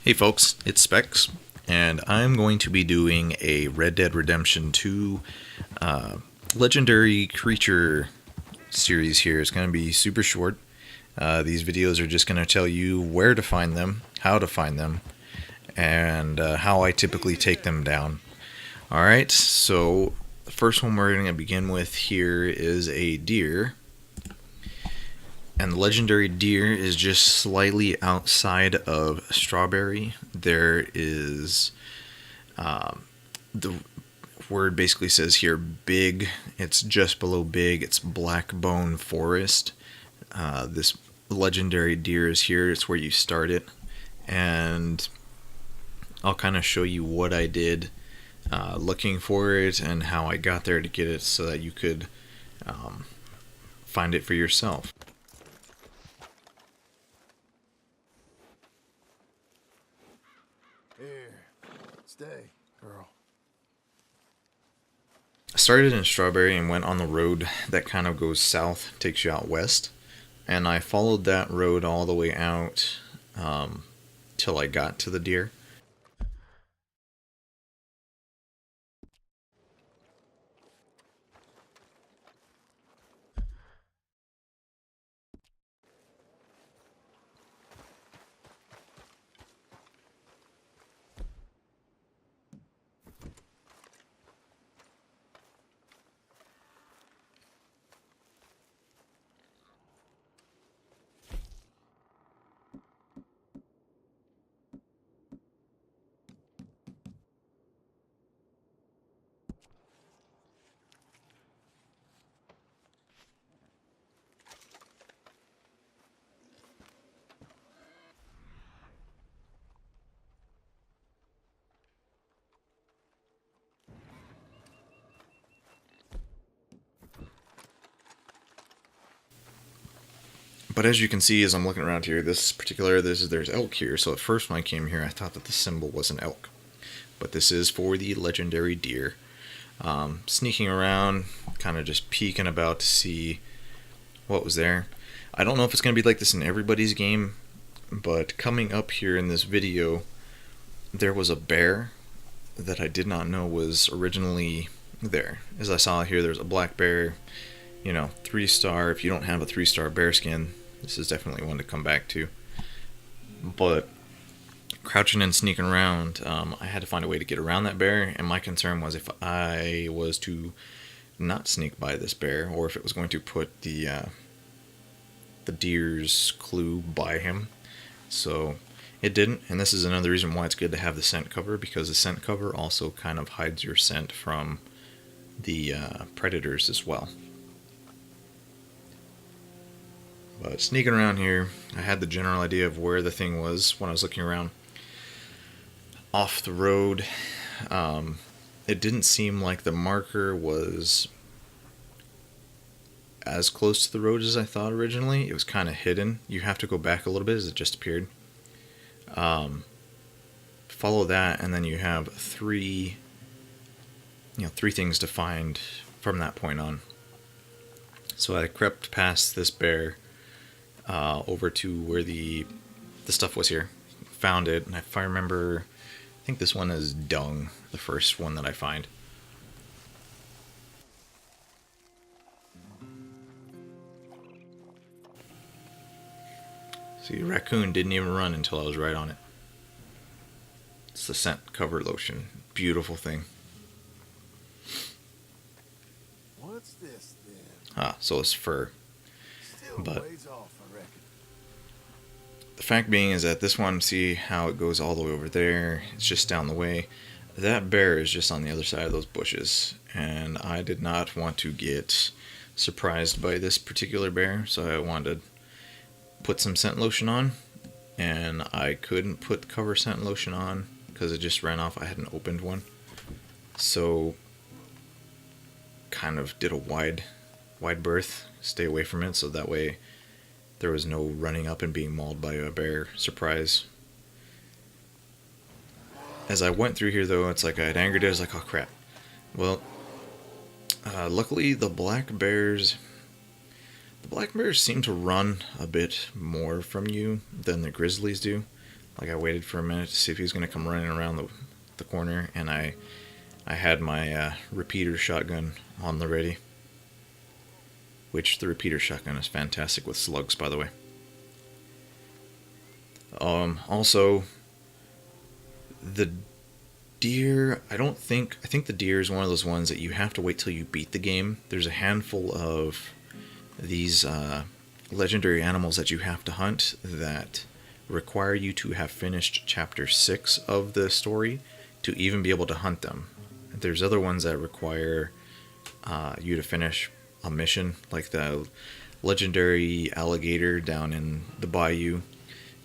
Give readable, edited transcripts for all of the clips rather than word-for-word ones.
Hey folks, it's Specs, and I'm going to be doing a Red Dead Redemption 2 Legendary Creature series here. It's going to be super short. These videos are just going to tell you where to find them, how to find them, and how I typically take them down. Alright, so the first one we're going to begin with here is a deer. And the legendary deer is just slightly outside of Strawberry. There is, the word basically says here big. It's just below big. It's Blackbone Forest. This legendary deer is here. It's where you start it. And I'll kind of show you what I did looking for it and how I got there to get it so that you could find it for yourself. Stay, girl. I started in Strawberry and went on the road that kind of goes south, takes you out west. And I followed that road all the way out till I got to the deer. But as you can see, as I'm looking around here, there's elk here. So at first when I came here, I thought that the symbol was an elk. But this is for the legendary deer. Sneaking around, kind of just peeking about to see what was there. I don't know if it's going to be like this in everybody's game, but coming up here in this video, there was a bear that I did not know was originally there. As I saw here, there's a black bear, 3-star. If you don't have a 3-star bear skin, this is definitely one to come back to. But crouching and sneaking around, I had to find a way to get around that bear, and my concern was if I was to not sneak by this bear, or if it was going to put the deer's clue by him. So it didn't, and this is another reason why it's good to have the scent cover, because the scent cover also kind of hides your scent from the predators as well. But sneaking around here, I had the general idea of where the thing was when I was looking around. Off the road, it didn't seem like the marker was as close to the road as I thought originally. It was kind of hidden. You have to go back a little bit as it just appeared. Follow that, and then you have three things to find from that point on. So I crept past this bear over to where the stuff was here. Found it, and if I remember, I think this one is dung, the first one that I find. See, the raccoon didn't even run until I was right on it. It's the scent cover lotion. Beautiful thing. What's this then? Ah, so it's fur. Still But ways off, I reckon. the fact being is that this one, see how it goes all the way over there? It's just down the way. That bear is just on the other side of those bushes, and I did not want to get surprised by this particular bear, so I wanted to put some scent lotion on, and I couldn't put cover scent lotion on because it just ran off. I hadn't opened one, so kind of did a wide berth, stay away from it, so that way there was no running up and being mauled by a bear surprise. As I went through here though, it's like I had angered it. I was like, oh crap. Well, luckily the black bears seem to run a bit more from you than the grizzlies do. Like, I waited for a minute to see if he was going to come running around the corner, and I had my repeater shotgun on the ready. Which the repeater shotgun is fantastic with slugs, by the way. Also, the deer, I think the deer is one of those ones that you have to wait till you beat the game. There's a handful of these legendary animals that you have to hunt that require you to have finished chapter 6 of the story to even be able to hunt them. There's other ones that require you to finish a mission, like the legendary alligator down in the bayou.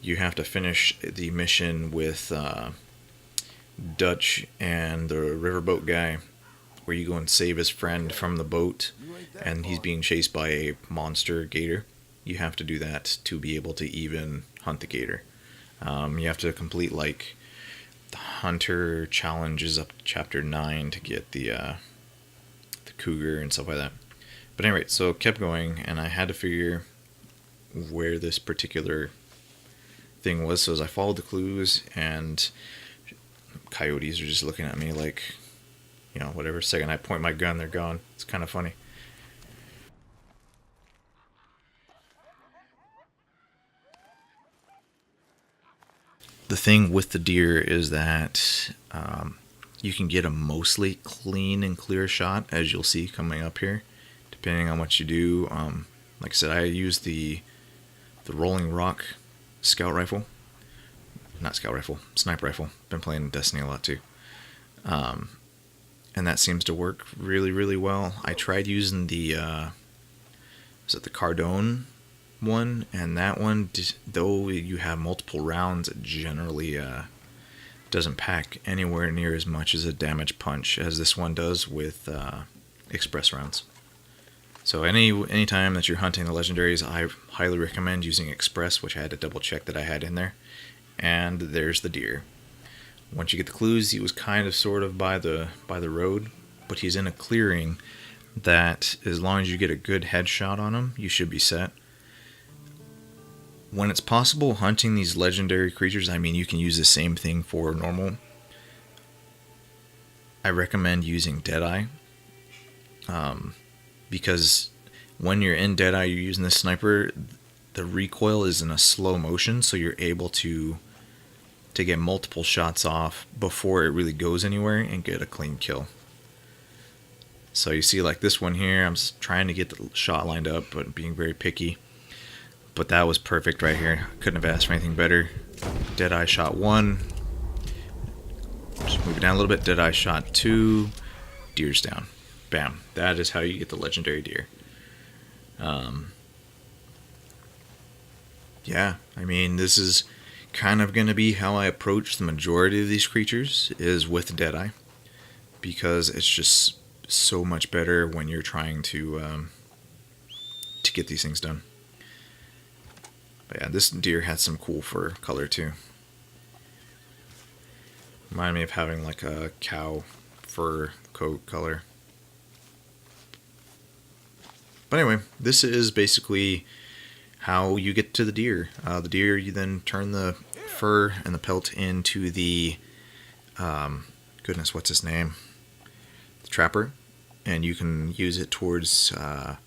You have to finish the mission with Dutch and the riverboat guy, where you go and save his friend from the boat, and he's being chased by a monster gator. You have to do that to be able to even hunt the gator. You have to complete like the hunter challenges up to chapter 9 to get the cougar and stuff like that. But anyway, so kept going, and I had to figure where this particular thing was. So as I followed the clues, and coyotes are just looking at me like, you know, whatever. Second I point my gun, they're gone. It's kind of funny. The thing with the deer is that you can get a mostly clean and clear shot, as you'll see coming up here, depending on what you do. Like I said, I use the Rolling Rock scout rifle. Not scout rifle, sniper rifle. Been playing Destiny a lot too. And that seems to work really, really well. I tried using the Cardone one, and that one, though you have multiple rounds, it generally doesn't pack anywhere near as much as a damage punch as this one does with express rounds. So any time that you're hunting the legendaries, I highly recommend using express, which I had to double check that I had in there. And there's the deer. Once you get the clues, he was kind of sort of by the road, but he's in a clearing that as long as you get a good headshot on him, you should be set. When it's possible hunting these legendary creatures, I mean, you can use the same thing for normal. I recommend using Deadeye, because when you're in Deadeye, you're using the sniper, the recoil is in a slow motion, so you're able to get multiple shots off before it really goes anywhere and get a clean kill. So you see, like this one here, I'm trying to get the shot lined up, but being very picky. But that was perfect right here. Couldn't have asked for anything better. Deadeye shot 1. Just move it down a little bit. Deadeye shot 2. Deer's down. Bam. That is how you get the legendary deer. Yeah, I mean, this is kind of going to be how I approach the majority of these creatures, is with Deadeye, because it's just so much better when you're trying to get these things done. But yeah, this deer had some cool fur color too. Reminded me of having like a cow fur coat color. But anyway, this is basically how you get to the deer. The deer, you then turn the fur and the pelt into the, goodness, what's his name? The trapper. And you can use it towards, I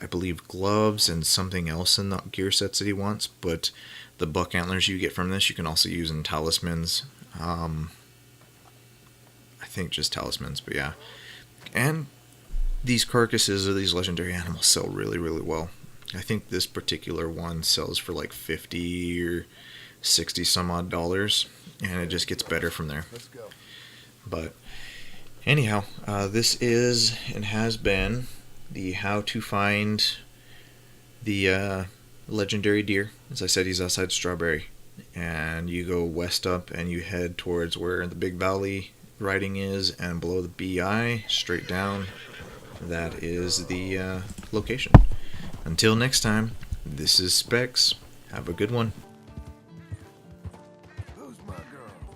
believe, gloves and something else in the gear sets that he wants. But the buck antlers you get from this, you can also use in talismans. I think just talismans, but yeah. And these carcasses of these legendary animals sell really, really well. I think this particular one sells for like 50 or 60 some odd dollars, and it just gets better from there. Let's go. But anyhow, this is and has been the how to find the legendary deer. As I said, he's outside Strawberry, and you go west up and you head towards where the Big Valley riding is, and below the BI, straight down, that is the location. Until next time, this is Specs. Have a good one. Who's my girl?